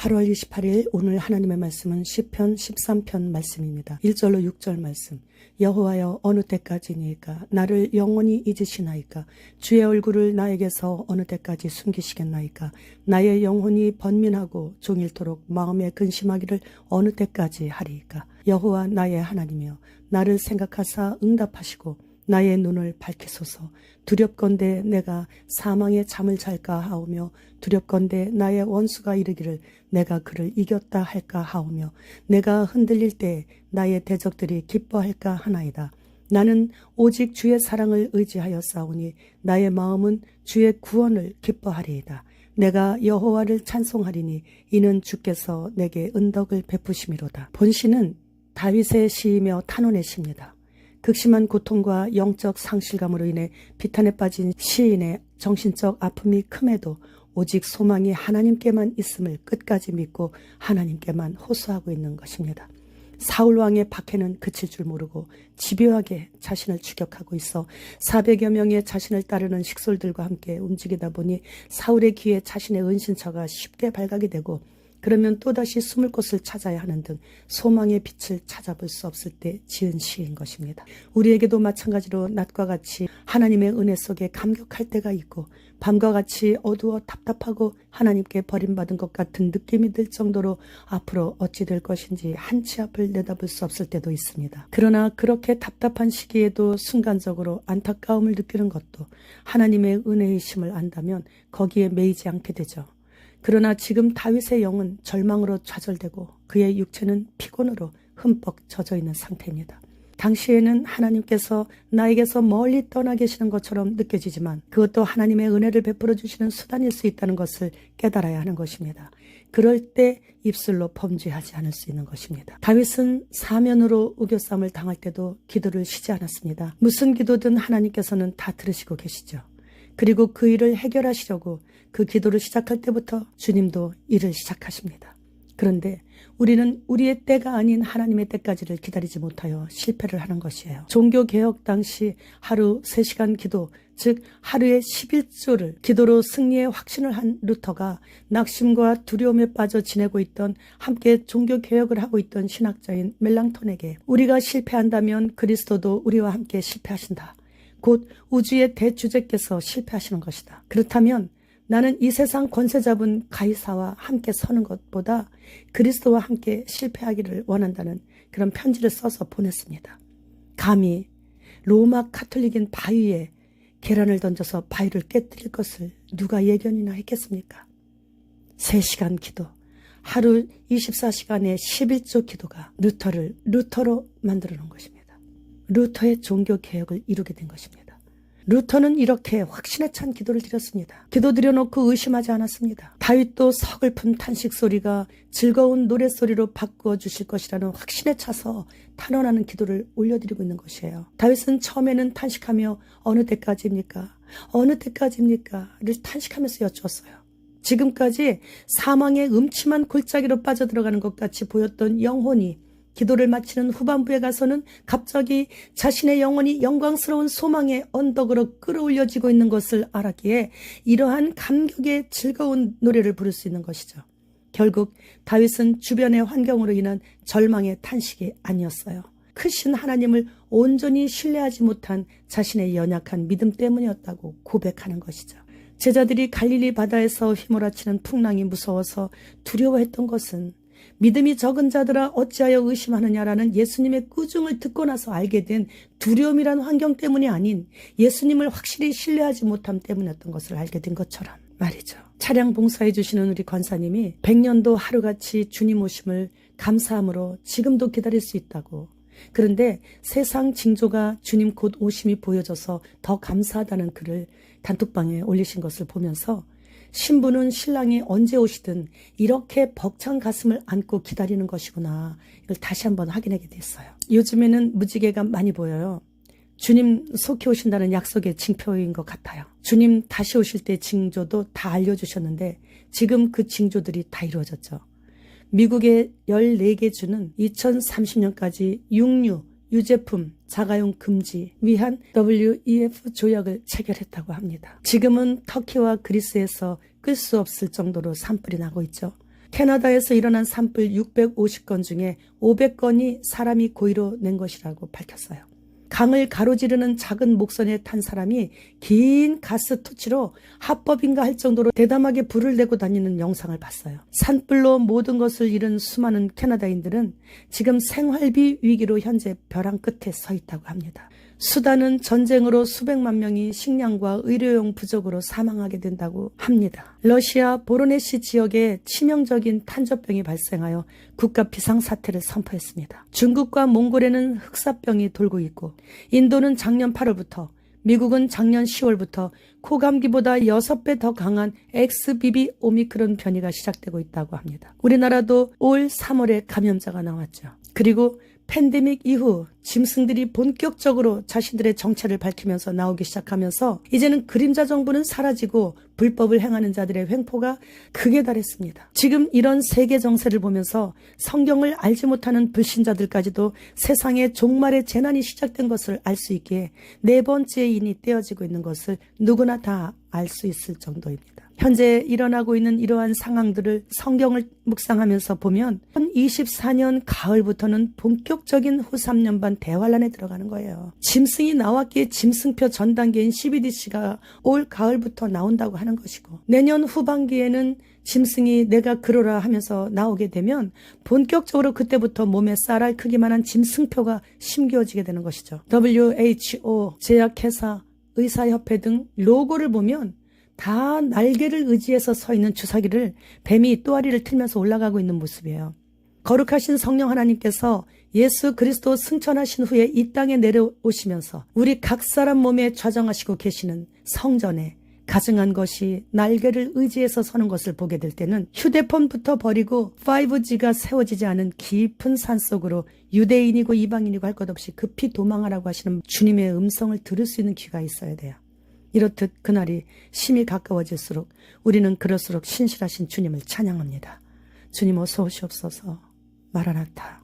8월 28일 오늘 하나님의 말씀은 시편 13편 말씀입니다. 1절로 6절 말씀. 여호와여 어느 때까지니까 나를 영원히 잊으시나이까 주의 얼굴을 나에게서 어느 때까지 숨기시겠나이까 나의 영혼이 번민하고 종일토록 마음에 근심하기를 어느 때까지 하리이까 여호와 나의 하나님이여 나를 생각하사 응답하시고 나의 눈을 밝히소서. 두렵건대 내가 사망의 잠을 잘까 하오며 두렵건대 나의 원수가 이르기를 내가 그를 이겼다 할까 하오며 내가 흔들릴 때 나의 대적들이 기뻐할까 하나이다. 나는 오직 주의 사랑을 의지하여 싸우니 나의 마음은 주의 구원을 기뻐하리이다. 내가 여호와를 찬송하리니 이는 주께서 내게 은덕을 베푸심이로다. 본시는 다윗의 시이며 탄원의 시입니다. 극심한 고통과 영적 상실감으로 인해 비탄에 빠진 시인의 정신적 아픔이 큼에도 오직 소망이 하나님께만 있음을 끝까지 믿고 하나님께만 호소하고 있는 것입니다. 사울왕의 박해는 그칠 줄 모르고 집요하게 자신을 추격하고 있어 400여 명의 자신을 따르는 식솔들과 함께 움직이다 보니 사울의 귀에 자신의 은신처가 쉽게 발각이 되고 그러면 또다시 숨을 곳을 찾아야 하는 등 소망의 빛을 찾아볼 수 없을 때 지은 시인 것입니다. 우리에게도 마찬가지로 낮과 같이 하나님의 은혜 속에 감격할 때가 있고 밤과 같이 어두워 답답하고 하나님께 버림받은 것 같은 느낌이 들 정도로 앞으로 어찌 될 것인지 한치 앞을 내다볼 수 없을 때도 있습니다. 그러나 그렇게 답답한 시기에도 순간적으로 안타까움을 느끼는 것도 하나님의 은혜의 심을 안다면 거기에 매이지 않게 되죠. 그러나 지금 다윗의 영은 절망으로 좌절되고 그의 육체는 피곤으로 흠뻑 젖어 있는 상태입니다. 당시에는 하나님께서 나에게서 멀리 떠나 계시는 것처럼 느껴지지만 그것도 하나님의 은혜를 베풀어 주시는 수단일 수 있다는 것을 깨달아야 하는 것입니다. 그럴 때 입술로 범죄하지 않을 수 있는 것입니다. 다윗은 사면으로 우겨쌈을 당할 때도 기도를 쉬지 않았습니다. 무슨 기도든 하나님께서는 다 들으시고 계시죠. 그리고 그 일을 해결하시려고 그 기도를 시작할 때부터 주님도 일을 시작하십니다. 그런데 우리는 우리의 때가 아닌 하나님의 때까지를 기다리지 못하여 실패를 하는 것이에요. 종교개혁 당시 하루 3시간 기도, 즉 하루에 11조를 기도로 승리의 확신을 한 루터가 낙심과 두려움에 빠져 지내고 있던 함께 종교개혁을 하고 있던 신학자인 멜랑톤에게 우리가 실패한다면 그리스도도 우리와 함께 실패하신다. 곧 우주의 대주제께서 실패하시는 것이다. 그렇다면 나는 이 세상 권세 잡은 가이사와 함께 서는 것보다 그리스도와 함께 실패하기를 원한다는 그런 편지를 써서 보냈습니다. 감히 로마 카톨릭인 바위에 계란을 던져서 바위를 깨뜨릴 것을 누가 예견이나 했겠습니까? 3시간 기도, 하루 24시간의 11조 기도가 루터를 루터로 만들어 놓은 것입니다. 루터의 종교개혁을 이루게 된 것입니다. 루터는 이렇게 확신에 찬 기도를 드렸습니다. 기도 드려놓고 의심하지 않았습니다. 다윗도 서글픈 탄식 소리가 즐거운 노랫소리로 바꾸어 주실 것이라는 확신에 차서 탄원하는 기도를 올려드리고 있는 것이에요. 다윗은 처음에는 탄식하며 어느 때까지입니까? 어느 때까지입니까? 를 탄식하면서 여쭈었어요. 지금까지 사망의 음침한 골짜기로 빠져들어가는 것 같이 보였던 영혼이 기도를 마치는 후반부에 가서는 갑자기 자신의 영혼이 영광스러운 소망의 언덕으로 끌어올려지고 있는 것을 알았기에 이러한 감격의 즐거운 노래를 부를 수 있는 것이죠. 결국 다윗은 주변의 환경으로 인한 절망의 탄식이 아니었어요. 크신 하나님을 온전히 신뢰하지 못한 자신의 연약한 믿음 때문이었다고 고백하는 것이죠. 제자들이 갈릴리 바다에서 휘몰아치는 풍랑이 무서워서 두려워했던 것은 믿음이 적은 자들아 어찌하여 의심하느냐라는 예수님의 꾸중을 듣고 나서 알게 된 두려움이란 환경 때문이 아닌 예수님을 확실히 신뢰하지 못함 때문이었던 것을 알게 된 것처럼 말이죠. 차량 봉사해 주시는 우리 권사님이 100년도 하루같이 주님 오심을 감사함으로 지금도 기다릴 수 있다고. 그런데 세상 징조가 주님 곧 오심이 보여져서 더 감사하다는 글을 단톡방에 올리신 것을 보면서 신부는 신랑이 언제 오시든 이렇게 벅찬 가슴을 안고 기다리는 것이구나. 이걸 다시 한번 확인하게 됐어요. 요즘에는 무지개가 많이 보여요. 주님 속히 오신다는 약속의 징표인 것 같아요. 주님 다시 오실 때 징조도 다 알려주셨는데 지금 그 징조들이 다 이루어졌죠. 미국의 14개 주는 2030년까지 육류, 유제품, 자가용 금지 위한 WEF 조약을 체결했다고 합니다. 지금은 터키와 그리스에서 끌 수 없을 정도로 산불이 나고 있죠. 캐나다에서 일어난 산불 650건 중에 500건이 사람이 고의로 낸 것이라고 밝혔어요. 강을 가로지르는 작은 목선에 탄 사람이 긴 가스 토치로 합법인가 할 정도로 대담하게 불을 내고 다니는 영상을 봤어요. 산불로 모든 것을 잃은 수많은 캐나다인들은 지금 생활비 위기로 현재 벼랑 끝에 서 있다고 합니다. 수단은 전쟁으로 수백만 명이 식량과 의료용 부족으로 사망하게 된다고 합니다. 러시아 보로네시 지역에 치명적인 탄저병이 발생하여 국가 비상사태를 선포했습니다. 중국과 몽골에는 흑사병이 돌고 있고 인도는 작년 8월부터 미국은 작년 10월부터 코감기보다 6배 더 강한 XBB 오미크론 변이가 시작되고 있다고 합니다. 우리나라도 올 3월에 감염자가 나왔죠. 그리고 팬데믹 이후 짐승들이 본격적으로 자신들의 정체를 밝히면서 나오기 시작하면서 이제는 그림자 정부는 사라지고 불법을 행하는 자들의 횡포가 극에 달했습니다. 지금 이런 세계 정세를 보면서 성경을 알지 못하는 불신자들까지도 세상에 종말의 재난이 시작된 것을 알 수 있기에 네 번째 인이 떼어지고 있는 것을 누구나 다 알 수 있을 정도입니다. 현재 일어나고 있는 이러한 상황들을 성경을 묵상하면서 보면 2024년 가을부터는 본격적인 후 3년반 대환란에 들어가는 거예요. 짐승이 나왔기에 짐승표 전 단계인 CBDC가 올 가을부터 나온다고 하는 것이고 내년 후반기에는 짐승이 내가 그러라 하면서 나오게 되면 본격적으로 그때부터 몸에 쌀알 크기만한 짐승표가 심겨지게 되는 것이죠. WHO, 제약회사, 의사협회 등 로고를 보면 다 날개를 의지해서 서 있는 주사기를 뱀이 또아리를 틀면서 올라가고 있는 모습이에요. 거룩하신 성령 하나님께서 예수 그리스도 승천하신 후에 이 땅에 내려오시면서 우리 각 사람 몸에 좌정하시고 계시는 성전에 가증한 것이 날개를 의지해서 서는 것을 보게 될 때는 휴대폰부터 버리고 5G가 세워지지 않은 깊은 산속으로 유대인이고 이방인이고 할 것 없이 급히 도망하라고 하시는 주님의 음성을 들을 수 있는 귀가 있어야 돼요. 이렇듯 그날이 심히 가까워질수록 우리는 그럴수록 신실하신 주님을 찬양합니다. 주님 어서 오시옵소서. 마라나타.